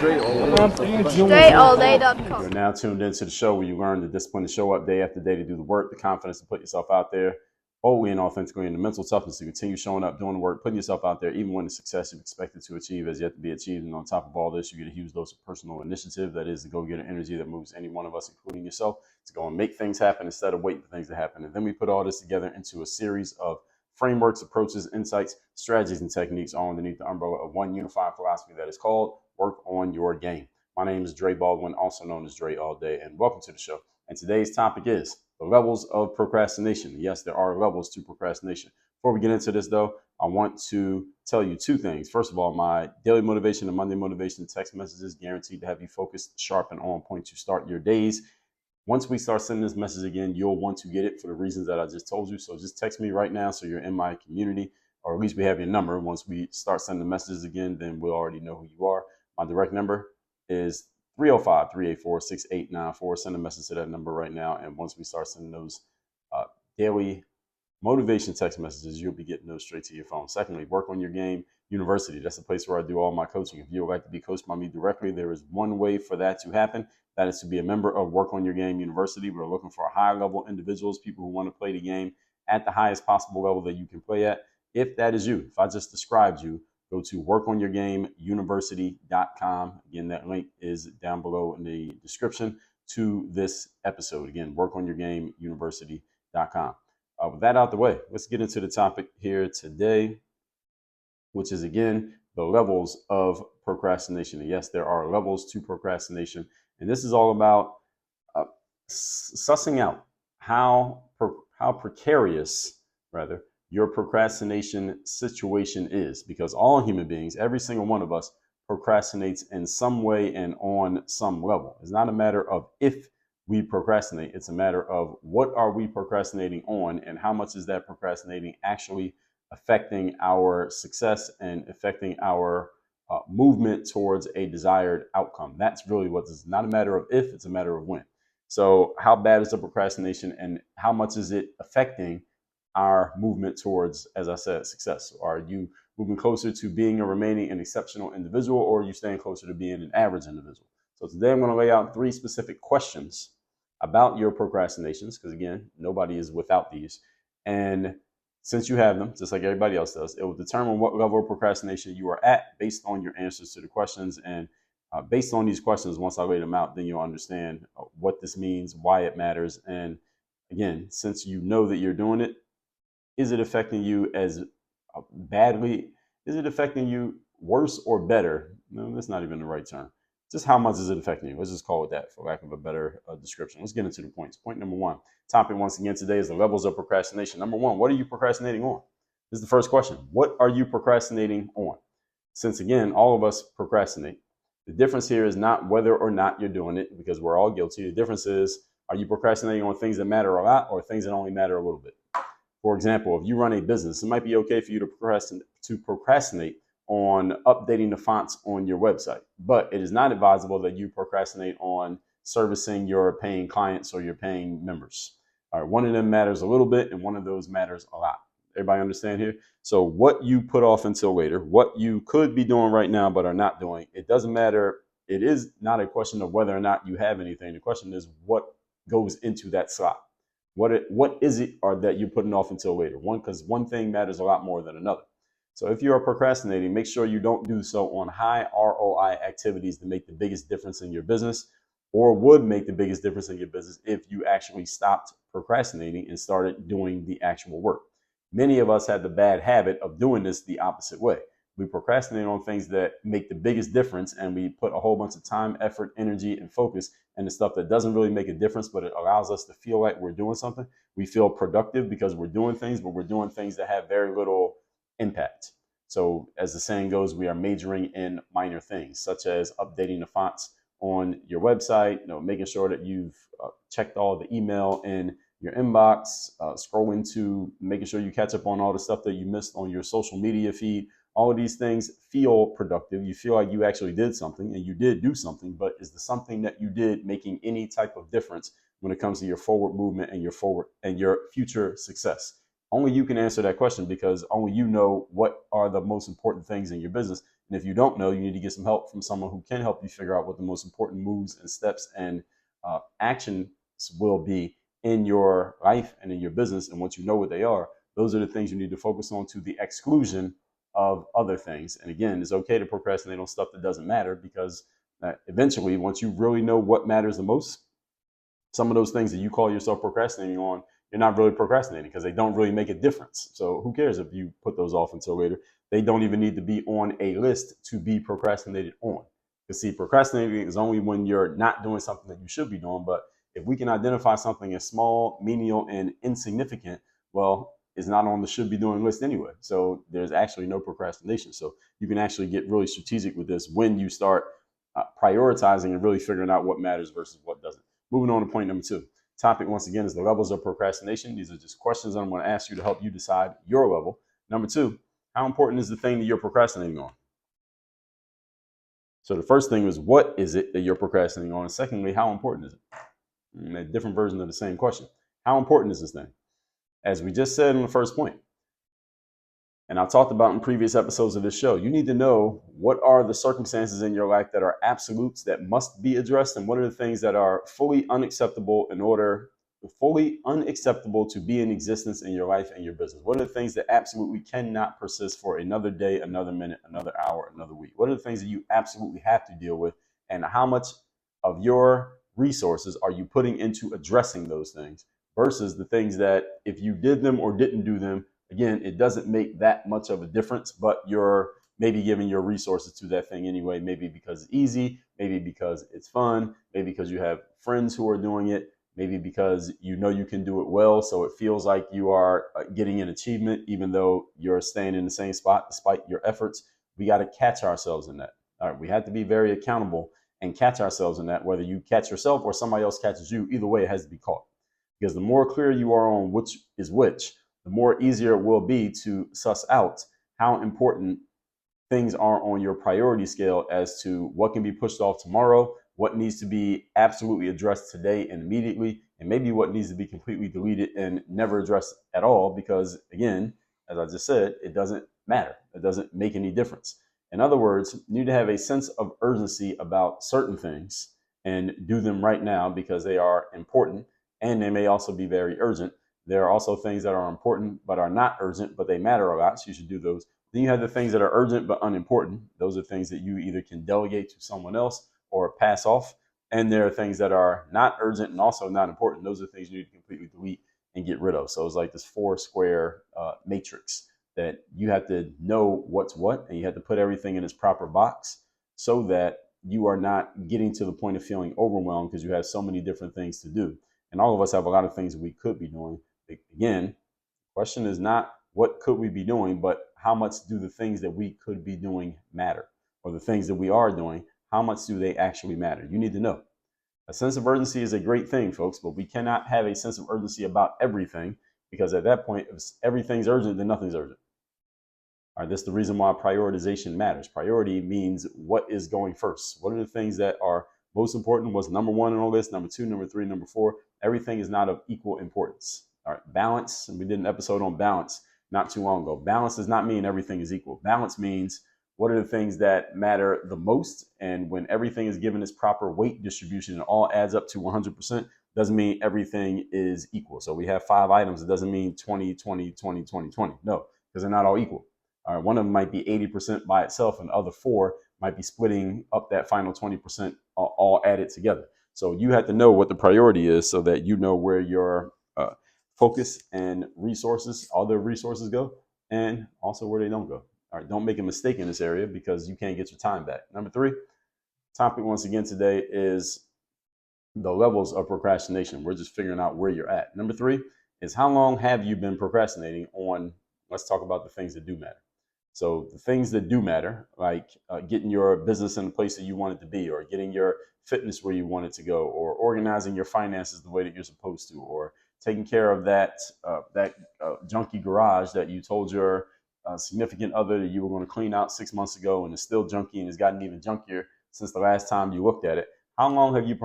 StrayAllDay.com. You're now tuned into the show where you learn the discipline to show up day after day to do the work, the confidence to put yourself out there boldly and authentically, and the mental toughness to continue showing up, doing the work, putting yourself out there, even when the success you've expected to achieve has yet to be achieved. And on top of all this, you get a huge dose of personal initiative. That is the go-getter energy that moves any one of us, including yourself, to go and make things happen instead of waiting for things to happen. And then we put all this together into a series of frameworks, approaches, insights, strategies, and techniques all underneath the umbrella of one unified philosophy that is called Work on Your Game. My name is Dre Baldwin, also known as Dre All Day, and welcome to the show. And today's topic is the levels of procrastination. Yes, there are levels to procrastination. Before we get into this, though, I want to tell you two things. First of all, my daily motivation and Monday motivation text messages guaranteed to have you focused, sharp, and on point to start your days. Once we start sending this message again, you'll want to get it for the reasons that I just told you. So just text me right now so you're in my community, or at least we have your number. Once we start sending messages again, then we'll already know who you are. My direct number is 305-384-6894. Send a message to that number right now. And once we start sending those daily motivation text messages, you'll be getting those straight to your phone. Secondly, Work on Your Game University. That's the place where I do all my coaching. If you would like to be coached by me directly, there is one way for that to happen. That is to be a member of Work on Your Game University. We're looking for high-level individuals, people who want to play the game at the highest possible level that you can play at. If that is you, if I just described you, go to workonyourgameuniversity.com. Again, that link is down below in the description to this episode. Again, workonyourgameuniversity.com. With that out the way, let's get into the topic here today, which is, again, the levels of procrastination. And yes, there are levels to procrastination. And this is all about sussing out how precarious, rather, your procrastination situation is, because all human beings, every single one of us, procrastinates in some way and on some level. It's not a matter of if we procrastinate, it's a matter of what are we procrastinating on and how much is that procrastinating actually affecting our success and affecting our movement towards a desired outcome. That's really what this is. Not a matter of if, it's a matter of when. So how bad is the procrastination and how much is it affecting our movement towards, as I said, success? Are you moving closer to being or remaining an exceptional individual, or are you staying closer to being an average individual? So today I'm going to lay out 3 specific questions about your procrastinations, because again, nobody is without these. And since you have them, just like everybody else does, it will determine what level of procrastination you are at based on your answers to the questions. And based on these questions, once I lay them out, then you'll understand what this means, why it matters. And again, since you know that you're doing it, is it affecting you as badly? Is it affecting you worse or better? No, that's not even the right term. Just how much is it affecting you? Let's just call it that, for lack of a better description. Let's get into the points. Point number 1. Topic once again today is the levels of procrastination. Number 1, what are you procrastinating on? This is the first question. What are you procrastinating on? Since again, all of us procrastinate. The difference here is not whether or not you're doing it, because we're all guilty. The difference is, are you procrastinating on things that matter a lot or things that only matter a little bit? For example, if you run a business, it might be okay for you to procrastinate on updating the fonts on your website, but it is not advisable that you procrastinate on servicing your paying clients or your paying members. All right, one of them matters a little bit and one of those matters a lot. Everybody understand here? So what you put off until later, what you could be doing right now but are not doing, it doesn't matter. It is not a question of whether or not you have anything. The question is what goes into that slot. What is it or that you're putting off until later? Because one thing matters a lot more than another. So if you are procrastinating, make sure you don't do so on high ROI activities that make the biggest difference in your business, or would make the biggest difference in your business if you actually stopped procrastinating and started doing the actual work. Many of us have the bad habit of doing this the opposite way. We procrastinate on things that make the biggest difference, and we put a whole bunch of time, effort, energy, and focus into stuff that doesn't really make a difference, but it allows us to feel like we're doing something. We feel productive because we're doing things, but we're doing things that have very little impact. So as the saying goes, we are majoring in minor things, such as updating the fonts on your website, making sure that you've checked all the email in your inbox, scrolling to making sure you catch up on all the stuff that you missed on your social media feed. All of these things feel productive. You feel like you actually did something, and you did do something, but is the something that you did making any type of difference when it comes to your forward movement and your future success? Only you can answer that question, because only you know what are the most important things in your business And if you don't know, you need to get some help from someone who can help you figure out what the most important moves and steps and actions will be in your life and in your business. And once you know what they are, those are the things you need to focus on to the exclusion of other things. And again, it's okay to procrastinate on stuff that doesn't matter, because eventually, once you really know what matters the most, some of those things that you call yourself procrastinating on, you're not really procrastinating, because they don't really make a difference. So who cares if you put those off until later? They don't even need to be on a list to be procrastinated on. Because see, procrastinating is only when you're not doing something that you should be doing. But if we can identify something as small, menial, and insignificant, well, it's not on the should be doing list anyway. So there's actually no procrastination. So you can actually get really strategic with this when you start prioritizing and really figuring out what matters versus what doesn't. Moving on to point number 2. Topic, once again, is the levels of procrastination. These are just questions I'm going to ask you to help you decide your level. Number 2, how important is the thing that you're procrastinating on? So the first thing is, what is it that you're procrastinating on? And secondly, how important is it? A different version of the same question. How important is this thing? As we just said in the first point, and I've talked about in previous episodes of this show, you need to know what are the circumstances in your life that are absolutes that must be addressed, and what are the things that are fully unacceptable to be in existence in your life and your business. What are the things that absolutely cannot persist for another day, another minute, another hour, another week? What are the things that you absolutely have to deal with, and how much of your resources are you putting into addressing those things versus the things that if you did them or didn't do them, again, it doesn't make that much of a difference, but you're maybe giving your resources to that thing anyway, maybe because it's easy, maybe because it's fun, maybe because you have friends who are doing it, maybe because you know you can do it well, so it feels like you are getting an achievement, even though you're staying in the same spot despite your efforts. We got to catch ourselves in that. All right, we have to be very accountable and catch ourselves in that, whether you catch yourself or somebody else catches you. Either way, it has to be caught. Because the more clear you are on which is which, the more easier it will be to suss out how important things are on your priority scale as to what can be pushed off tomorrow, what needs to be absolutely addressed today and immediately, and maybe what needs to be completely deleted and never addressed at all, because again, as I just said, it doesn't matter. It doesn't make any difference. In other words, you need to have a sense of urgency about certain things and do them right now because they are important, and they may also be very urgent. There are also things that are important but are not urgent, but they matter a lot, so you should do those. Then you have the things that are urgent but unimportant. Those are things that you either can delegate to someone else or pass off. And there are things that are not urgent and also not important. Those are things you need to completely delete and get rid of. So it's like this 4-square matrix that you have to know what's what, and you have to put everything in its proper box so that you are not getting to the point of feeling overwhelmed because you have so many different things to do. And all of us have a lot of things that we could be doing. Again, the question is not what could we be doing, but how much do the things that we could be doing matter? Or the things that we are doing, how much do they actually matter? You need to know. A sense of urgency is a great thing, folks, but we cannot have a sense of urgency about everything, because at that point, if everything's urgent, then nothing's urgent. All right, that's the reason why prioritization matters. Priority means what is going first. What are the things that are most important? What's number 1 on the list, number 2, number 3, number 4? Everything is not of equal importance. All right, balance. And we did an episode on balance not too long ago. Balance does not mean everything is equal. Balance means what are the things that matter the most? And when everything is given its proper weight distribution and all adds up to 100%, doesn't mean everything is equal. So we have 5 items. It doesn't mean 20, 20, 20, 20, 20. No, because they're not all equal. All right, one of them might be 80% by itself, and the other 4 might be splitting up that final 20% all added together. So you have to know what the priority is so that you know where your focus and resources, other resources go, and also where they don't go. All right, don't make a mistake in this area because you can't get your time back. Number 3, topic once again today is the levels of procrastination. We're just figuring out where you're at. Number 3 is how long have you been procrastinating on, let's talk about the things that do matter. So the things that do matter, like getting your business in the place that you want it to be, or getting your fitness where you want it to go, or organizing your finances the way that you're supposed to, or taking care of that junky garage that you told your significant other that you were going to clean out 6 months ago, and it's still junky and it's gotten even junkier since the last time you looked at it. How long have you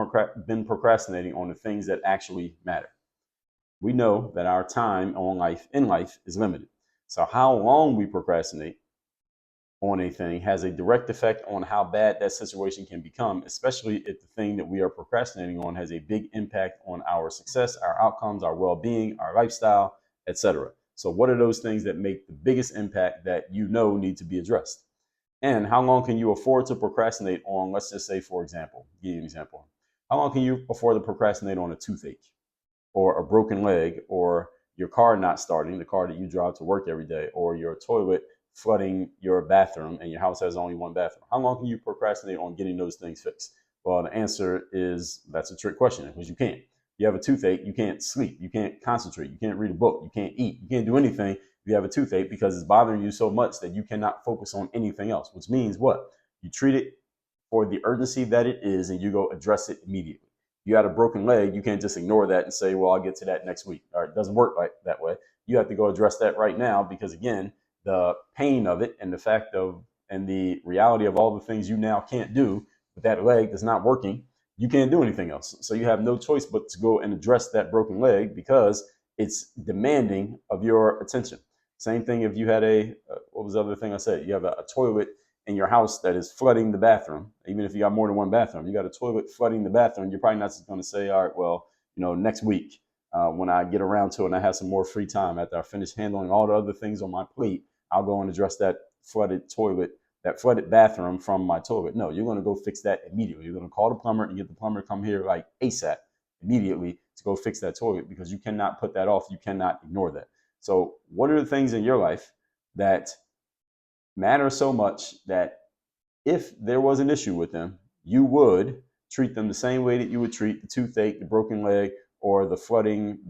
been procrastinating on the things that actually matter? We know that our time in life is limited. So how long we procrastinate on a thing has a direct effect on how bad that situation can become, especially if the thing that we are procrastinating on has a big impact on our success, our outcomes, our well-being, our lifestyle, etc. So what are those things that make the biggest impact that you know need to be addressed? And how long can you afford to procrastinate on, let's just say, for example, give you an example. How long can you afford to procrastinate on a toothache or a broken leg or your car not starting, the car that you drive to work every day, or your toilet flooding your bathroom and your house has only one bathroom? How long can you procrastinate on getting those things fixed? Well, the answer is that's a trick question because you can't. You have a toothache, you can't sleep, you can't concentrate, you can't read a book, you can't eat, you can't do anything if you have a toothache because it's bothering you so much that you cannot focus on anything else, which means what? You treat it for the urgency that it is and you go address it immediately. You had a broken leg, you can't just ignore that and say, well, I'll get to that next week. Or it doesn't work like that way. You have to go address that right now because, again, the pain of it and the fact of and the reality of all the things you now can't do with that leg that's not working, you can't do anything else. So you have no choice but to go and address that broken leg because it's demanding of your attention. Same thing if you had what was the other thing I said? You have a toilet in your house that is flooding the bathroom. Even if you got more than one bathroom, you got a toilet flooding the bathroom. You're probably not just going to say, all right, well, next week when I get around to it and I have some more free time after I finish handling all the other things on my plate, I'll go and address that flooded toilet, that flooded bathroom from my toilet. No, you're going to go fix that immediately. You're going to call the plumber and get the plumber to come here like ASAP immediately to go fix that toilet because you cannot put that off. You cannot ignore that. So what are the things in your life that matter so much that if there was an issue with them, you would treat them the same way that you would treat the toothache, the broken leg, or the flooded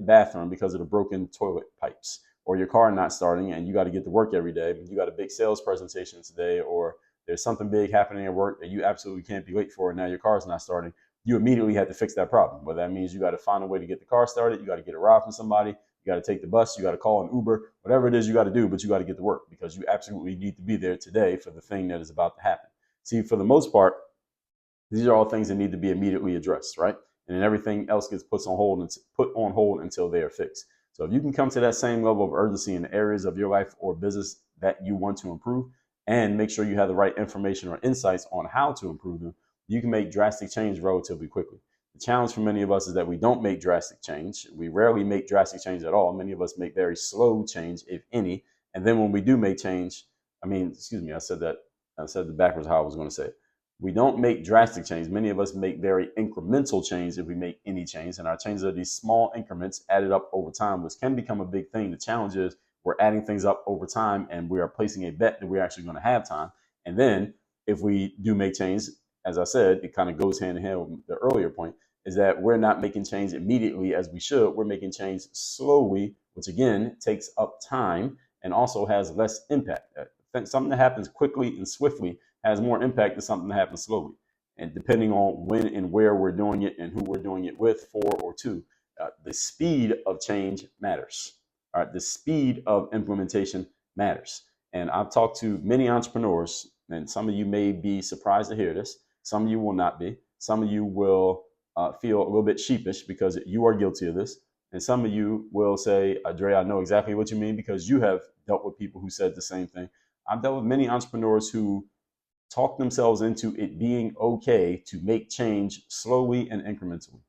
bathroom because of the broken toilet pipes, or your car not starting and you got to get to work every day, but you got a big sales presentation today, or there's something big happening at work that you absolutely can't be late for, and now your car's not starting. You immediately have to fix that problem. Well, that means you got to find a way to get the car started. You got to get a ride from somebody. You got to take the bus. You got to call an Uber, whatever it is you got to do, but you got to get to work because you absolutely need to be there today for the thing that is about to happen. See, for the most part, these are all things that need to be immediately addressed, right? And then everything else gets put on hold until they are fixed. So if you can come to that same level of urgency in the areas of your life or business that you want to improve and make sure you have the right information or insights on how to improve them, you can make drastic change relatively quickly. The challenge for many of us is that we don't make drastic change. We rarely make drastic change at all. Many of us make very slow change, if any. And then when we do make change, I said it backwards how I was going to say it. We don't make drastic change. Many of us make very incremental change if we make any change. And our changes are these small increments added up over time, which can become a big thing. The challenge is we're adding things up over time and we are placing a bet that we're actually going to have time. And then if we do make change, as I said, it kind of goes hand in hand with the earlier point, is that we're not making change immediately as we should. We're making change slowly, which again takes up time and also has less impact. Something that happens quickly and swiftly has more impact than something that happens slowly. And depending on when and where we're doing it and who we're doing it with, for, or to, the speed of change matters. All right, the speed of implementation matters. And I've talked to many entrepreneurs, and some of you may be surprised to hear this. Some of you will not be. Some of you will feel a little bit sheepish because you are guilty of this. And some of you will say, Dre, I know exactly what you mean because you have dealt with people who said the same thing. I've dealt with many entrepreneurs who talk themselves into it being okay to make change slowly and incrementally.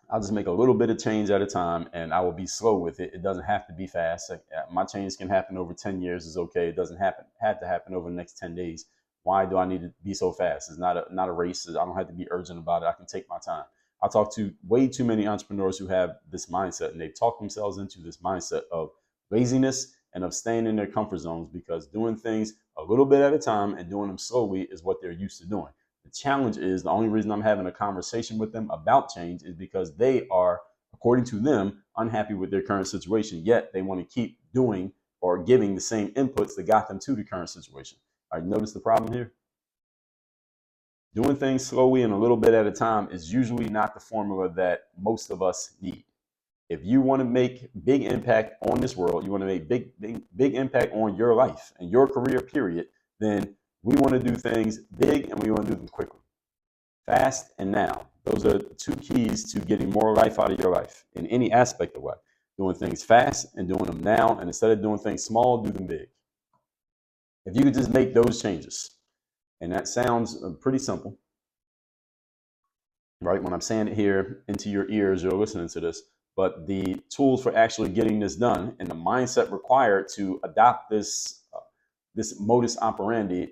I'll just make a little bit of change at a time and I will be slow with it. It doesn't have to be fast. My change can happen over 10 years is okay. It doesn't have to happen over the next 10 days. Why do I need to be so fast? It's not a race. I don't have to be urgent about it. I can take my time. I talk to way too many entrepreneurs who have this mindset and they've talked themselves into this mindset of laziness and of staying in their comfort zones because doing things a little bit at a time and doing them slowly is what they're used to doing. The challenge is the only reason I'm having a conversation with them about change is because they are, according to them, unhappy with their current situation, yet they want to keep doing or giving the same inputs that got them to the current situation. All right, notice the problem here? Doing things slowly and a little bit at a time is usually not the formula that most of us need. If you want to make big impact on this world, you want to make big impact on your life and your career, period, then we want to do things big and we want to do them quickly, fast and now. Those are two keys to getting more life out of your life in any aspect of life. doing things fast and doing them now. And instead of doing things small, do them big. If you could just make those changes, and that sounds pretty simple, right? When I'm saying it here into your ears, you're listening to this, but the tools for actually getting this done and the mindset required to adopt this modus operandi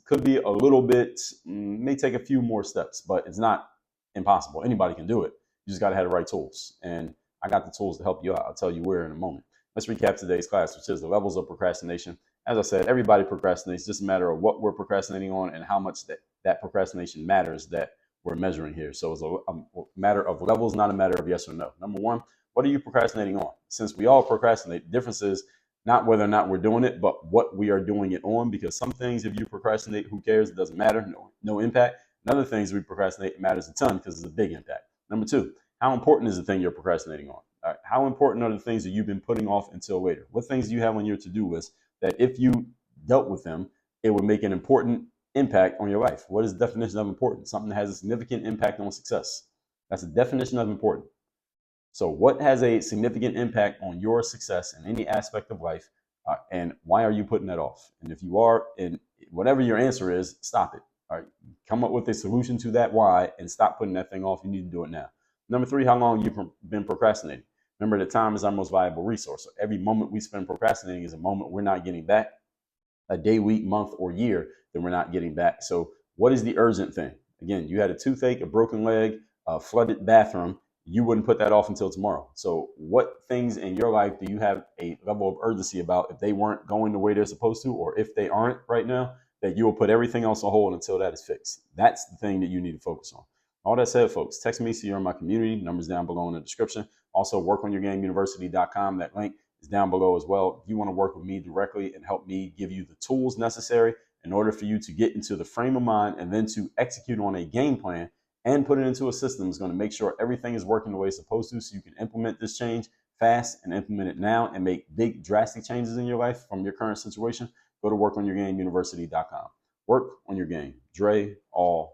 could be a little bit, may take a few more steps, but it's not impossible. Anybody can do it. You just got to have the right tools. And I got the tools to help you out. I'll tell you where in a moment. Let's recap today's class, which is the levels of procrastination. As I said, everybody procrastinates. It's just a matter of what we're procrastinating on and how much that procrastination matters that we're measuring here. So it's a matter of levels, not a matter of yes or no. Number one, what are you procrastinating on? Since we all procrastinate, the difference is not whether or not we're doing it, but what we are doing it on. Because some things, if you procrastinate, who cares? It doesn't matter. No impact. And other things we procrastinate, it matters a ton because it's a big impact. Number two, how important is the thing you're procrastinating on? All right, how important are the things that you've been putting off until later? What things do you have on your to-do list that if you dealt with them, it would make an important impact on your life? What is the definition of important? Something that has a significant impact on success. That's the definition of important. So what has a significant impact on your success in any aspect of life, and why are you putting that off? And if you are, and whatever your answer is, stop it. All right, come up with a solution to that why and stop putting that thing off. You need to do it now. Number three, how long you've been procrastinating. Remember that time is our most valuable resource. So every moment we spend procrastinating is a moment we're not getting back, a day, week, month, or year that we're not getting back. So what is the urgent thing? Again, you had a toothache, a broken leg, a flooded bathroom. You wouldn't put that off until tomorrow. So what things in your life do you have a level of urgency about if they weren't going the way they're supposed to, or if they aren't right now, that you will put everything else on hold until that is fixed? That's the thing that you need to focus on. All that said, folks, text me so you're in my community. Numbers down below in the description. Also, workonyourgameuniversity.com. That link is down below as well. If you want to work with me directly and help me give you the tools necessary in order for you to get into the frame of mind and then to execute on a game plan and put it into a system, is going to make sure everything is working the way it's supposed to, so you can implement this change fast and implement it now and make big drastic changes in your life from your current situation. Go to workonyourgameuniversity.com. Work on your game. Dre all